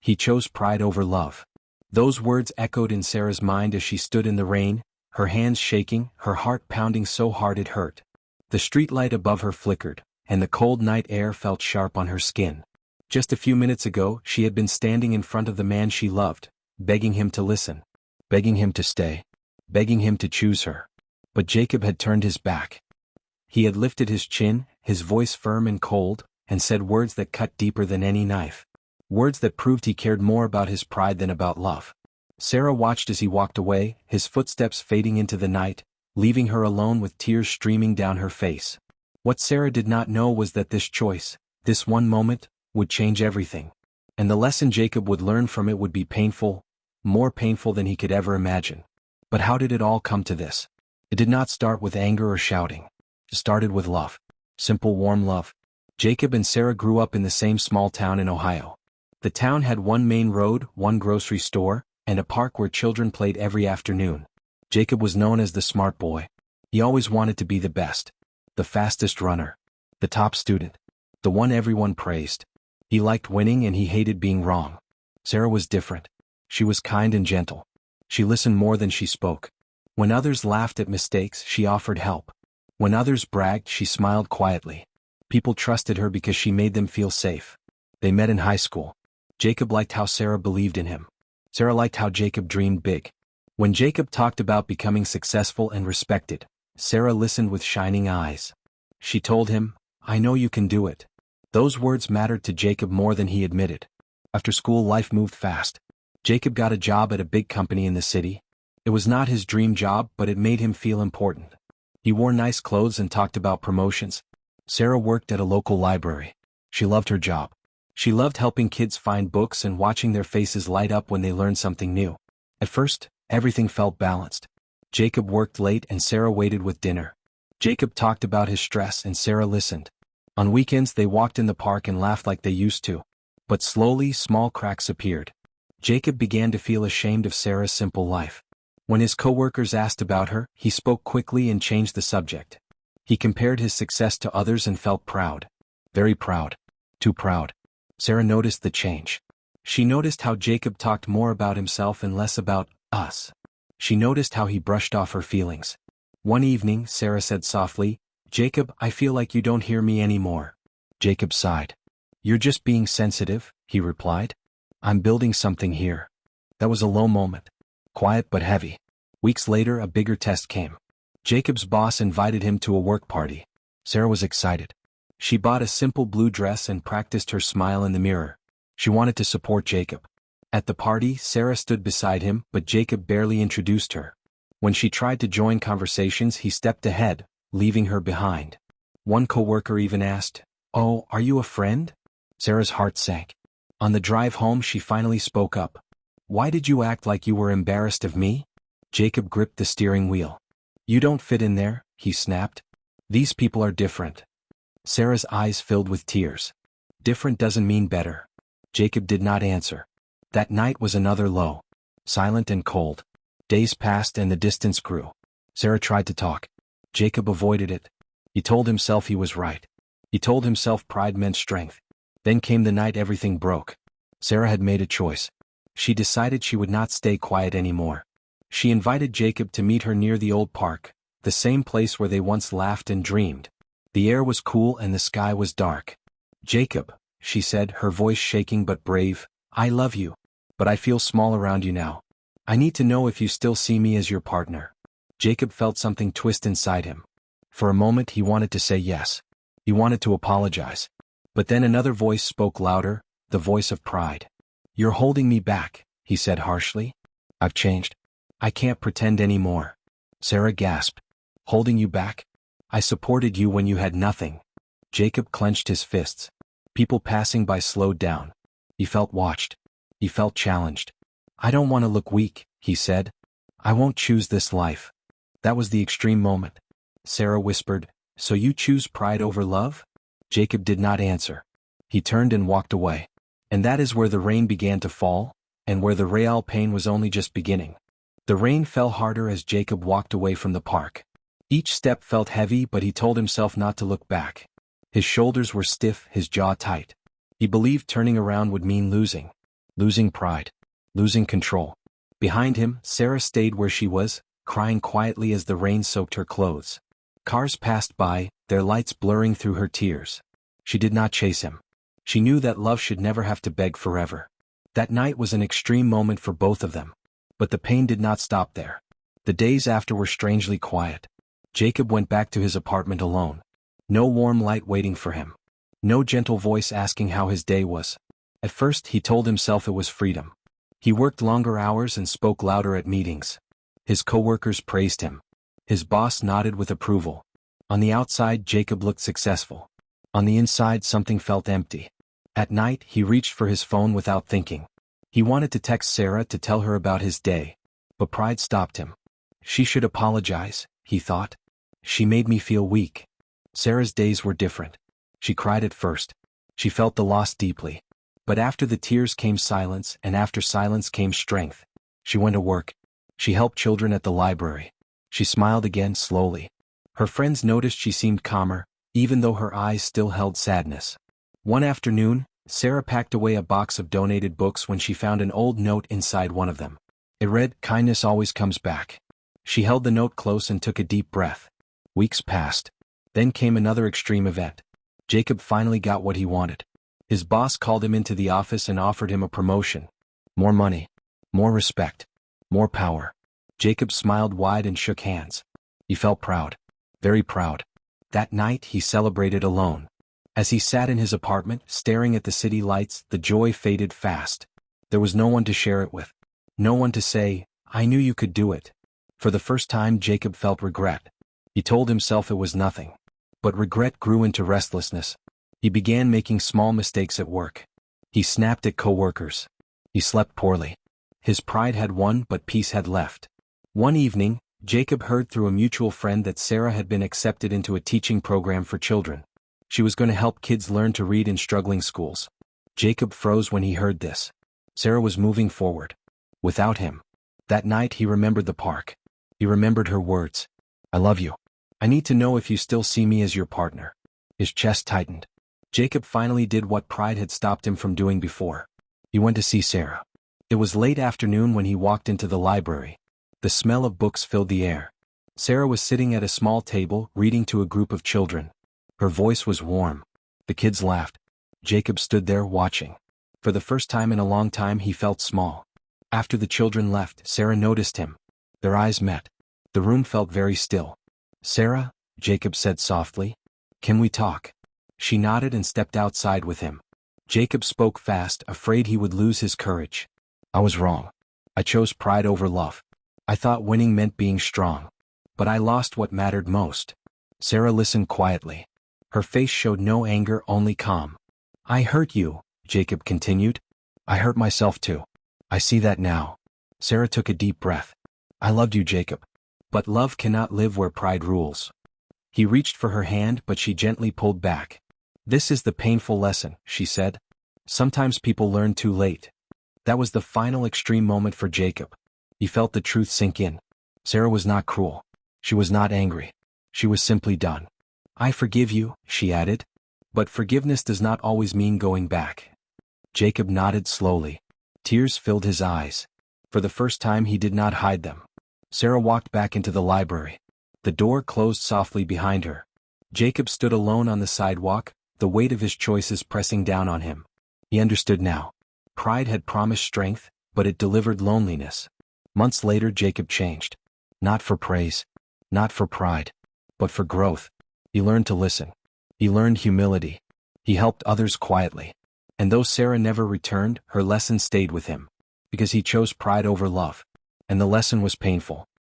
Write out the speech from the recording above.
He chose pride over love. Those words echoed in Sarah's mind as she stood in the rain, her hands shaking, her heart pounding so hard it hurt. The streetlight above her flickered, and the cold night air felt sharp on her skin. Just a few minutes ago, she had been standing in front of the man she loved, begging him to listen, begging him to stay, begging him to choose her. But Jacob had turned his back. He had lifted his chin, his voice firm and cold, and said words that cut deeper than any knife. Words that proved he cared more about his pride than about love. Sarah watched as he walked away, his footsteps fading into the night, leaving her alone with tears streaming down her face. What Sarah did not know was that this choice, this one moment, would change everything. And the lesson Jacob would learn from it would be painful, more painful than he could ever imagine. But how did it all come to this? It did not start with anger or shouting. It started with love. Simple, warm love. Jacob and Sarah grew up in the same small town in Ohio. The town had one main road, one grocery store, and a park where children played every afternoon. Jacob was known as the smart boy. He always wanted to be the best, the fastest runner, the top student, the one everyone praised. He liked winning and he hated being wrong. Sarah was different. She was kind and gentle. She listened more than she spoke. When others laughed at mistakes, she offered help. When others bragged, she smiled quietly. People trusted her because she made them feel safe. They met in high school. Jacob liked how Sarah believed in him. Sarah liked how Jacob dreamed big. When Jacob talked about becoming successful and respected, Sarah listened with shining eyes. She told him, "I know you can do it." Those words mattered to Jacob more than he admitted. After school, life moved fast. Jacob got a job at a big company in the city. It was not his dream job, but it made him feel important. He wore nice clothes and talked about promotions. Sarah worked at a local library. She loved her job. She loved helping kids find books and watching their faces light up when they learned something new. At first, everything felt balanced. Jacob worked late and Sarah waited with dinner. Jacob talked about his stress and Sarah listened. On weekends they walked in the park and laughed like they used to. But slowly, small cracks appeared. Jacob began to feel ashamed of Sarah's simple life. When his coworkers asked about her, he spoke quickly and changed the subject. He compared his success to others and felt proud. Very proud. Too proud. Sarah noticed the change. She noticed how Jacob talked more about himself and less about us. She noticed how he brushed off her feelings. One evening, Sarah said softly, "Jacob, I feel like you don't hear me anymore." Jacob sighed. "You're just being sensitive," he replied. "I'm building something here." That was a low moment. Quiet but heavy. Weeks later, a bigger test came. Jacob's boss invited him to a work party. Sarah was excited. She bought a simple blue dress and practiced her smile in the mirror. She wanted to support Jacob. At the party, Sarah stood beside him, but Jacob barely introduced her. When she tried to join conversations, he stepped ahead, leaving her behind. One coworker even asked, "Oh, are you a friend?" Sarah's heart sank. On the drive home, she finally spoke up. "Why did you act like you were embarrassed of me?" Jacob gripped the steering wheel. "You don't fit in there," he snapped. "These people are different." Sarah's eyes filled with tears. "Different doesn't mean better." Jacob did not answer. That night was another low. Silent and cold. Days passed and the distance grew. Sarah tried to talk. Jacob avoided it. He told himself he was right. He told himself pride meant strength. Then came the night everything broke. Sarah had made a choice. She decided she would not stay quiet anymore. She invited Jacob to meet her near the old park, the same place where they once laughed and dreamed. The air was cool and the sky was dark. "Jacob," she said, her voice shaking but brave, "I love you. But I feel small around you now. I need to know if you still see me as your partner." Jacob felt something twist inside him. For a moment he wanted to say yes. He wanted to apologize. But then another voice spoke louder, the voice of pride. "You're holding me back," he said harshly. "I've changed. I can't pretend anymore." Sarah gasped. "Holding you back? I supported you when you had nothing." Jacob clenched his fists. People passing by slowed down. He felt watched. He felt challenged. "I don't want to look weak," he said. "I won't choose this life." That was the extreme moment. Sarah whispered, "So you choose pride over love?" Jacob did not answer. He turned and walked away. And that is where the rain began to fall, and where the real pain was only just beginning. The rain fell harder as Jacob walked away from the park. Each step felt heavy, but he told himself not to look back. His shoulders were stiff, his jaw tight. He believed turning around would mean losing. losing pride, losing control. Behind him, Sarah stayed where she was, crying quietly as the rain soaked her clothes. Cars passed by, their lights blurring through her tears. She did not chase him. She knew that love should never have to beg forever. That night was an extreme moment for both of them. But the pain did not stop there. The days after were strangely quiet. Jacob went back to his apartment alone. No warm light waiting for him. No gentle voice asking how his day was. At first he told himself it was freedom. He worked longer hours and spoke louder at meetings. His coworkers praised him. His boss nodded with approval. On the outside, Jacob looked successful. On the inside, something felt empty. At night, he reached for his phone without thinking. He wanted to text Sarah to tell her about his day. But pride stopped him. She should apologize, he thought. She made me feel weak. Sarah's days were different. She cried at first. She felt the loss deeply. But after the tears came silence, and after silence came strength. She went to work. She helped children at the library. She smiled again slowly. Her friends noticed she seemed calmer, even though her eyes still held sadness. One afternoon, Sarah packed away a box of donated books when she found an old note inside one of them. It read, "Kindness always comes back." She held the note close and took a deep breath. Weeks passed. Then came another extreme event. Jacob finally got what he wanted. His boss called him into the office and offered him a promotion. More money. More respect. More power. Jacob smiled wide and shook hands. He felt proud. Very proud. That night he celebrated alone. As he sat in his apartment, staring at the city lights, the joy faded fast. There was no one to share it with. No one to say, "I knew you could do it." For the first time Jacob felt regret. He told himself it was nothing. But regret grew into restlessness. He began making small mistakes at work. He snapped at coworkers. He slept poorly. His pride had won, but peace had left. One evening, Jacob heard through a mutual friend that Sarah had been accepted into a teaching program for children. She was going to help kids learn to read in struggling schools. Jacob froze when he heard this. Sarah was moving forward. Without him. That night he remembered the park. He remembered her words. "I love you. I need to know if you still see me as your partner." His chest tightened. Jacob finally did what pride had stopped him from doing before. He went to see Sarah. It was late afternoon when he walked into the library. The smell of books filled the air. Sarah was sitting at a small table, reading to a group of children. Her voice was warm. The kids laughed. Jacob stood there watching. For the first time in a long time he felt small. After the children left, Sarah noticed him. Their eyes met. The room felt very still. "Sarah," Jacob said softly, "can we talk?" She nodded and stepped outside with him. Jacob spoke fast, afraid he would lose his courage. "I was wrong. I chose pride over love. I thought winning meant being strong. But I lost what mattered most." Sarah listened quietly. Her face showed no anger, only calm. "I hurt you," Jacob continued. "I hurt myself too. I see that now." Sarah took a deep breath. "I loved you, Jacob. But love cannot live where pride rules." He reached for her hand, but she gently pulled back. "This is the painful lesson," she said. "Sometimes people learn too late." That was the final extreme moment for Jacob. He felt the truth sink in. Sarah was not cruel. She was not angry. She was simply done. "I forgive you," she added. "But forgiveness does not always mean going back." Jacob nodded slowly. Tears filled his eyes. For the first time he did not hide them. Sarah walked back into the library. The door closed softly behind her. Jacob stood alone on the sidewalk, the weight of his choices pressing down on him. He understood now. Pride had promised strength, but it delivered loneliness. Months later Jacob changed. Not for praise. Not for pride. But for growth. He learned to listen. He learned humility. He helped others quietly. And though Sarah never returned, her lesson stayed with him. Because he chose pride over love. And the lesson was painful.